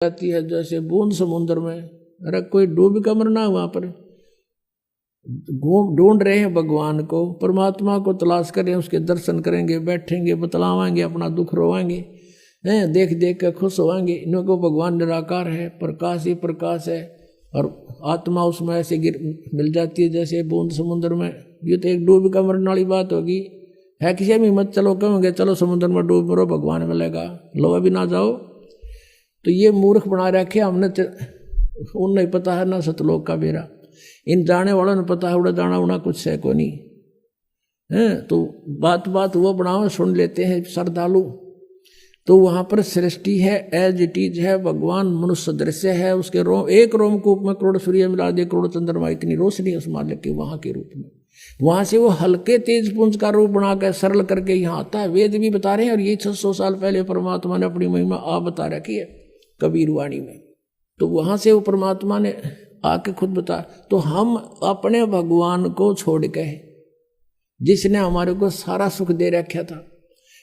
जाती है जैसे बूंद समुद्र में। अरे कोई डूब का मरना वहां पर ढूंढ रहे हैं भगवान को, परमात्मा को तलाश करें, उसके दर्शन करेंगे, बैठेंगे, बतलावाएंगे, अपना दुख रोवाएंगे, हैं देख देख कर खुश होवाएंगे। इनको भगवान निराकार है, प्रकाश ही प्रकाश है, और आत्मा उसमें ऐसे मिल जाती है जैसे बूंद समुद्र में। ये तो एक डूब का मरने वाली बात होगी, है किसी में मत चलो, कहोगे चलो समुद्र में डूब मरो भगवान मिलेगा, लो अभी ना जाओ। तो ये मूर्ख बना रखे हमने, उन नहीं पता है ना सतलोक का बेरा, इन जाने वालों ने पता है उड़ा जाना उड़ा कुछ है को नहीं है। तो बात बात वो बनाओ सुन लेते हैं श्रद्धालु। तो वहां पर सृष्टि है, एज इट इज है, भगवान मनुष्य दृश्य है, उसके एक रोमकूप में करोड़ सूर्य मिला दे, करोड़ चंद्रमा, इतनी रोशनी उस मालिक के वहां के रूप में। वहां से वो हल्के तेज पुंज का रूप बनाकर सरल करके यहाँ आता है। वेद भी बता रहे हैं, और ये 600 साल पहले परमात्मा ने अपनी महिमा आप बता रखी है कबीर वाणी में। तो वहां से वो परमात्मा ने आके खुद बता। तो हम अपने भगवान को छोड़ के, जिसने हमारे को सारा सुख दे रखा था,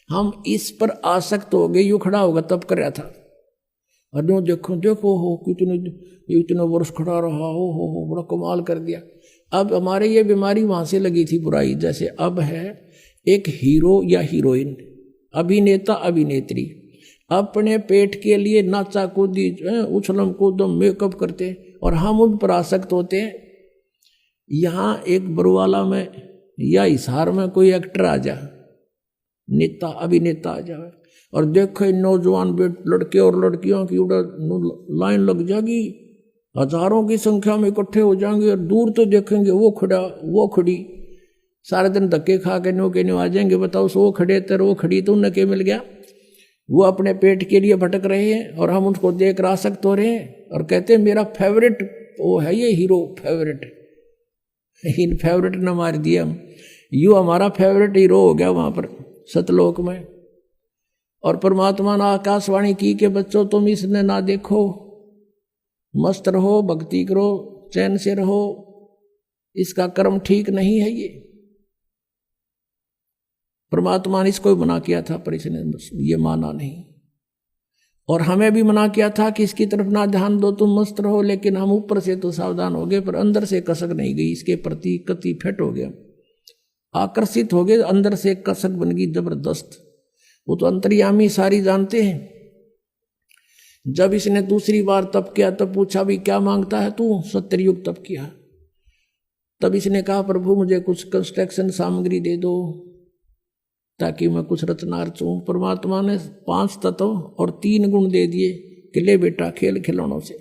हम इस पर आसक्त हो गए। यूं खड़ा होगा तब कर रहा था, और यूं देखो देखो हो कितने इतने वर्ष खड़ा रहा, हो बड़ा कमाल कर दिया। अब हमारे ये बीमारी वहां से लगी थी बुराई जैसे। अब है एक हीरो या हीरोइन, अभिनेता अभिनेत्री, अपने पेट के लिए नाचा कूदी उछलम कूदम मेकअप करते, और हम उन पर आसक्त होते हैं। यहाँ एक बरुवाला में या हिसार में कोई एक्टर आ जा, नेता अभिनेता आ जाए, और देखो नौजवान लड़के और लड़कियों की लाइन लग जाएगी, हजारों की संख्या में इकट्ठे हो जाएंगे, और दूर तो देखेंगे वो खड़ा वो खड़ी, सारे दिन धक्के खा के नो के नो आ जाएंगे। बताओ वो खड़े तर वो खड़ी, तो उन्हें क्या मिल गया? वो अपने पेट के लिए भटक रहे हैं, और हम उनको देख कर आसक्त हो रहे हैं, और कहते हैं मेरा फेवरेट वो है ये हीरो, फेवरेट। इन फेवरेट न मार दिया हम, यू हमारा फेवरेट हीरो हो गया वहां पर सतलोक में। और परमात्मा ने आकाशवाणी की कि बच्चों तुम इसने ना देखो, मस्त रहो, भक्ति करो, चैन से रहो, इसका कर्म ठीक नहीं है। ये परमात्मा ने इसको मना किया था, पर इसने ये माना नहीं। और हमें भी मना किया था कि इसकी तरफ ना ध्यान दो, तुम मस्त रहो। लेकिन हम ऊपर से तो सावधान हो गए, पर अंदर से कसक नहीं गई, इसके प्रति कति फिट हो गया, आकर्षित हो गए, अंदर से कसक बन गई जबरदस्त। वो तो अंतर्यामी सारी जानते हैं। जब इसने दूसरी बार तप किया, तब पूछा भी क्या मांगता है तू? 70 युग तप किया। तब इसने कहा प्रभु मुझे कुछ कंस्ट्रक्शन सामग्री दे दो ताकि मैं कुछ रचना रचूं। परमात्मा ने 5 तत्व और 3 गुण दे दिए कि ले बेटा खेल खिलौनों से।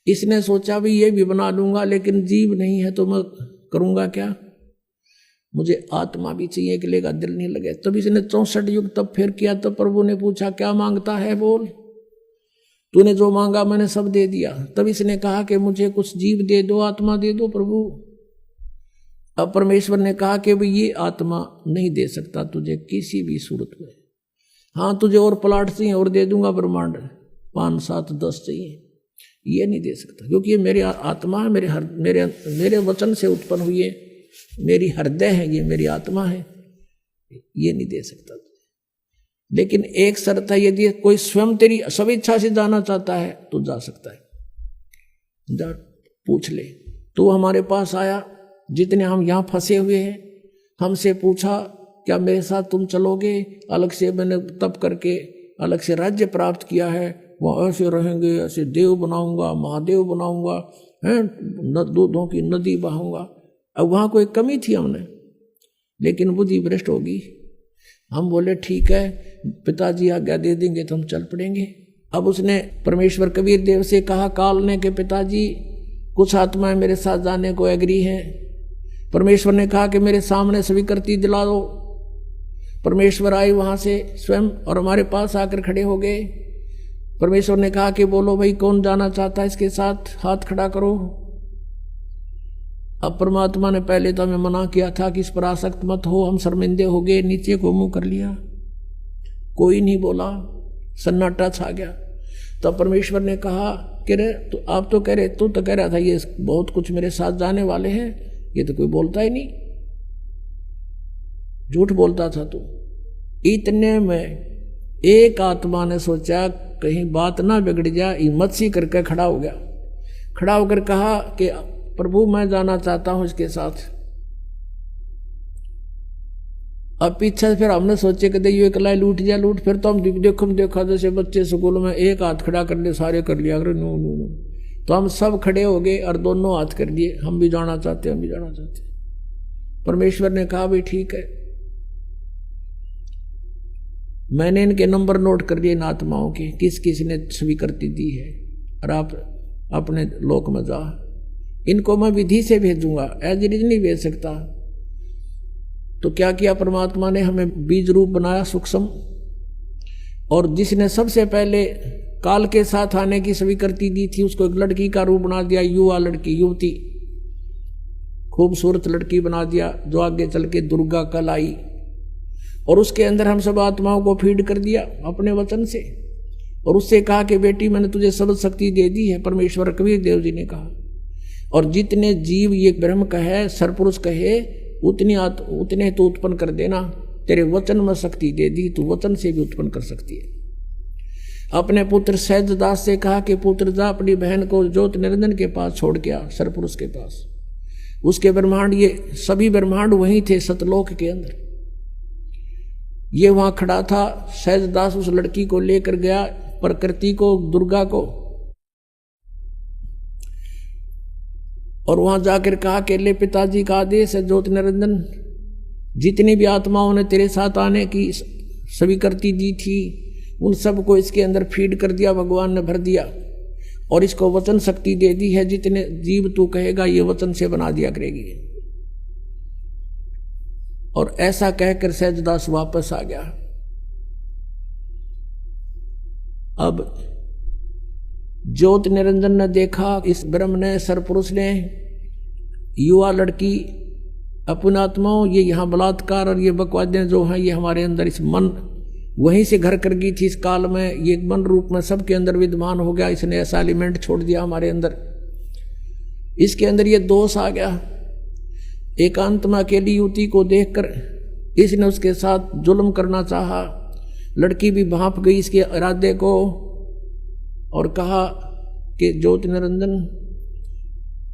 इसने सोचा भी ये भी बना लूंगा, लेकिन जीव नहीं है तो मैं करूंगा क्या? मुझे आत्मा भी चाहिए कि लेगा, दिल नहीं लगे। तब इसने 64 युग तब फिर किया। तब प्रभु ने पूछा क्या मांगता है, बोल। तूने जो मांगा मैंने सब दे दिया। तब इसने कहा कि मुझे कुछ जीव दे दो, आत्मा दे दो प्रभु। अब परमेश्वर ने कहा कि भाई ये आत्मा नहीं दे सकता तुझे किसी भी सूरत में। हाँ तुझे और प्लाट चाहिए और दे दूंगा, ब्रह्मांड 5, 7, 10 चाहिए, ये नहीं दे सकता, क्योंकि ये मेरी आत्मा है, मेरे वचन से उत्पन्न हुई है, मेरी हृदय है, ये मेरी आत्मा है, ये नहीं दे सकता। लेकिन एक शर्त है, यदि कोई स्वयं तेरी सब इच्छा से जाना चाहता है तो जा सकता है, जा पूछ ले। तो हमारे पास आया, जितने हम यहाँ फंसे हुए हैं, हमसे पूछा क्या मेरे साथ तुम चलोगे? अलग से मैंने तप करके अलग से राज्य प्राप्त किया है, वहाँ ऐसे रहेंगे, ऐसे देव बनाऊंगा, महादेव बनाऊंगा, हैं दूधों की नदी बहाऊंगा। अब वहाँ कोई कमी थी हमने, लेकिन बुद्धि भ्रष्ट होगी। हम बोले ठीक है पिताजी आज्ञा दे देंगे तो हम चल पड़ेंगे। अब उसने परमेश्वर कबीर देव से कहा काल ने कि पिताजी कुछ आत्माएं मेरे साथ जाने को एग्री हैं। परमेश्वर ने कहा कि मेरे सामने स्वीकृति दिला दो। परमेश्वर आए वहां से स्वयं और हमारे पास आकर खड़े हो गए। परमेश्वर ने कहा कि बोलो भाई कौन जाना चाहता है इसके साथ, हाथ खड़ा करो। अब परमात्मा ने पहले तो हमें मना किया था कि इस पर आसक्त मत हो, हम शर्मिंदे हो गए, नीचे को मुंह कर लिया, कोई नहीं बोला, सन्नाटा छा गया। तब परमेश्वर ने कहा कि रे तो आप तो कह रहे, तू तो कह रहा था ये बहुत कुछ मेरे साथ जाने वाले हैं, ये तो कोई बोलता ही नहीं, झूठ बोलता था तू। इतने में एक आत्मा ने सोचा कहीं बात ना बिगड़ जाए, हिम्मत सी करके खड़ा हो गया। खड़ा होकर कहा कि प्रभु मैं जाना चाहता हूं इसके साथ। अब पीछे फिर हमने सोचे कि ये कलाई लूट जा लूट, फिर तो हम देखा जैसे बच्चे स्कूल में एक हाथ खड़ा कर ले, सारे कर लिया, अगर नो नो नो, तो हम सब खड़े हो गए और दोनों हाथ कर दिए, हम भी जाना चाहते, हम भी जाना चाहते। परमेश्वर ने कहा भाई ठीक है, मैंने इनके नंबर नोट कर दिए इन आत्माओं के, किस किस ने स्वीकृति दी है, और आप अपने लोक में जा। इनको मैं विधि से भेजूंगा, एज इट इज नहीं भेज सकता। तो क्या किया परमात्मा ने, हमें बीज रूप बनाया सूक्ष्म, और जिसने सबसे पहले काल के साथ आने की स्वीकृति दी थी उसको एक लड़की का रूप बना दिया, युवा लड़की, युवती, खूबसूरत लड़की बना दिया, जो आगे चल के दुर्गा कल आई। और उसके अंदर हम सब आत्माओं को फीड कर दिया अपने वचन से, और उससे कहा कि बेटी मैंने तुझे शब्द शक्ति दे दी है, परमेश्वर कबीर देव जी ने कहा। और जितने जीव ये ब्रह्म कहे, सरपुरुष कहे, उतने तो उत्पन्न कर देना, तेरे वचन में शक्ति दे दी, तू वचन से भी उत्पन्न कर सकती है। अपने पुत्र सहजदास से कहा कि पुत्र जा अपनी बहन को ज्योत निरंजन के पास छोड़ के आ, सरपुरुष के पास। उसके ब्रह्मांड, ये सभी ब्रह्मांड वहीं थे सतलोक के अंदर, ये वहां खड़ा था। सहजदास उस लड़की को लेकर गया, प्रकृति को, दुर्गा को, और वहां जाकर कहा कि ले पिताजी का आदेश है, ज्योति निरंजन जितनी भी आत्माओं ने तेरे साथ आने की स्वीकृति दी थी उन सबको इसके अंदर फीड कर दिया, भगवान ने भर दिया, और इसको वचन शक्ति दे दी है, जितने जीव तू कहेगा ये वचन से बना दिया करेगी। और ऐसा कहकर सहजदास वापस आ गया। अब ज्योति निरंजन ने देखा, इस ब्रह्म ने, सरपुरुष ने, युवा लड़की, अपनात्माओं, ये यहाँ बलात्कार और ये बकवादें जो हैं ये हमारे अंदर, इस मन वहीं से घर कर गई थी इस काल में, ये मन रूप में सबके अंदर विद्यमान हो गया, इसने ऐसा एलिमेंट छोड़ दिया हमारे अंदर, इसके अंदर ये दोष आ गया। एकांत में अकेली युवती को देखकर इसने उसके साथ जुल्म करना चाहा, लड़की भी भांप गई इसके इरादे को, और कहा कि ज्योति निरंजन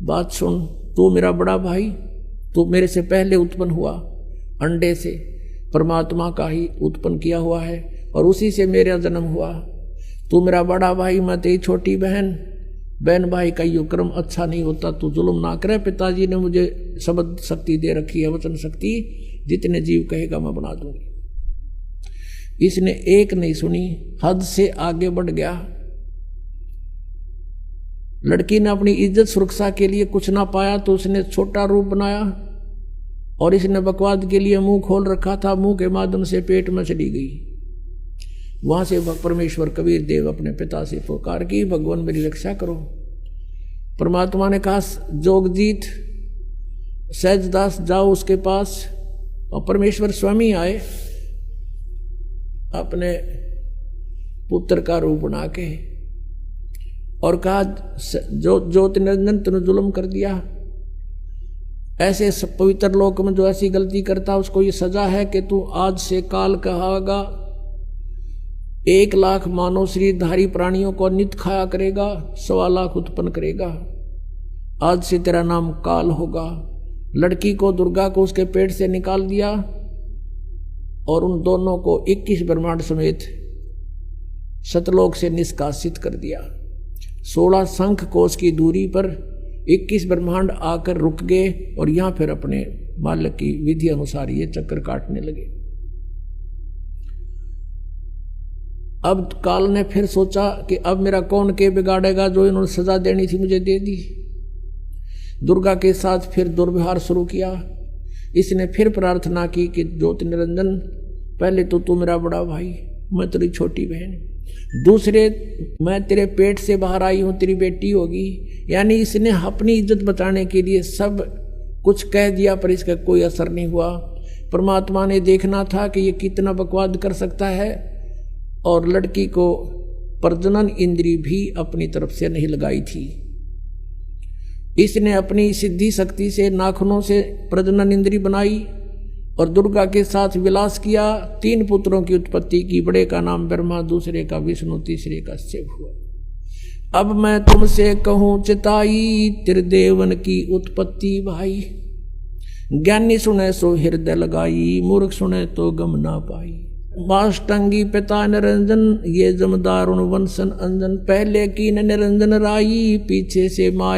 बात सुन, तू मेरा बड़ा भाई, तू मेरे से पहले उत्पन्न हुआ, अंडे से परमात्मा का ही उत्पन्न किया हुआ है, और उसी से मेरा जन्म हुआ। तू मेरा बड़ा भाई, मैं तेरी छोटी बहन, बहन भाई का ये क्रम अच्छा नहीं होता, तू जुल्म ना करे। पिताजी ने मुझे शब्द शक्ति दे रखी है, वचन शक्ति, जितने जीव कहेगा मैं बना दूंगी। इसने एक नहीं सुनी, हद से आगे बढ़ गया। लड़की ने अपनी इज्जत सुरक्षा के लिए कुछ ना पाया तो उसने छोटा रूप बनाया, और इसने बकवाद के लिए मुंह खोल रखा था, मुंह के माध्यम से पेट में चली गई। वहां से परमेश्वर कबीर देव अपने पिता से पुकार की, भगवान मेरी रक्षा करो। परमात्मा ने कहा जोगजीत, सहजदास जाओ उसके पास, और परमेश्वर स्वयं आए अपने पुत्र का रूप बना के, और कहा ज्योति निरंजन तूने जुल्म कर दिया, ऐसे पवित्र लोक में जो ऐसी गलती करता उसको ये सजा है कि तू आज से काल कहागा, 1 लाख मानव शरीरधारी प्राणियों को नित्य खाया करेगा, 1.25 लाख उत्पन्न करेगा, आज से तेरा नाम काल होगा। लड़की को, दुर्गा को उसके पेट से निकाल दिया, और उन दोनों को 21 ब्रह्मांड समेत सतलोक से निष्कासित कर दिया। 16 शंख कोश की दूरी पर 21 ब्रह्मांड आकर रुक गए, और यहां फिर अपने मालिक की विधि अनुसार ये चक्कर काटने लगे। अब काल ने फिर सोचा कि अब मेरा कौन के बिगाड़ेगा, जो इन्होंने सजा देनी थी मुझे दे दी। दुर्गा के साथ फिर दुर्व्यवहार शुरू किया। इसने फिर प्रार्थना की कि ज्योति निरंजन, पहले तो तू मेरा बड़ा भाई, मैं तेरी छोटी बहन, दूसरे मैं तेरे पेट से बाहर आई हूं, तेरी बेटी होगी। यानी इसने अपनी इज्जत बचाने के लिए सब कुछ कह दिया, पर इसका कोई असर नहीं हुआ। परमात्मा ने देखना था कि ये कितना बकवाद कर सकता है, और लड़की को प्रजनन इंद्री भी अपनी तरफ से नहीं लगाई थी। इसने अपनी सिद्धि शक्ति से नाखूनों से प्रजनन इंद्री बनाई, और दुर्गा के साथ विलास किया। 3 पुत्रों की उत्पत्ति की। बड़े का नाम ब्रह्मा, दूसरे का विष्णु, तीसरे का शिव हुआ। अब मैं तुमसे कहूं चिताई, त्रिदेवन की उत्पत्ति भाई। ज्ञानी सुने सो हृदय लगाई, मूर्ख सुने तो गम ना पाई। माष्टंगी पिता निरंजन, ये जमदारुण वंशन अंजन। पहले की निरंजन राई, पीछे से माया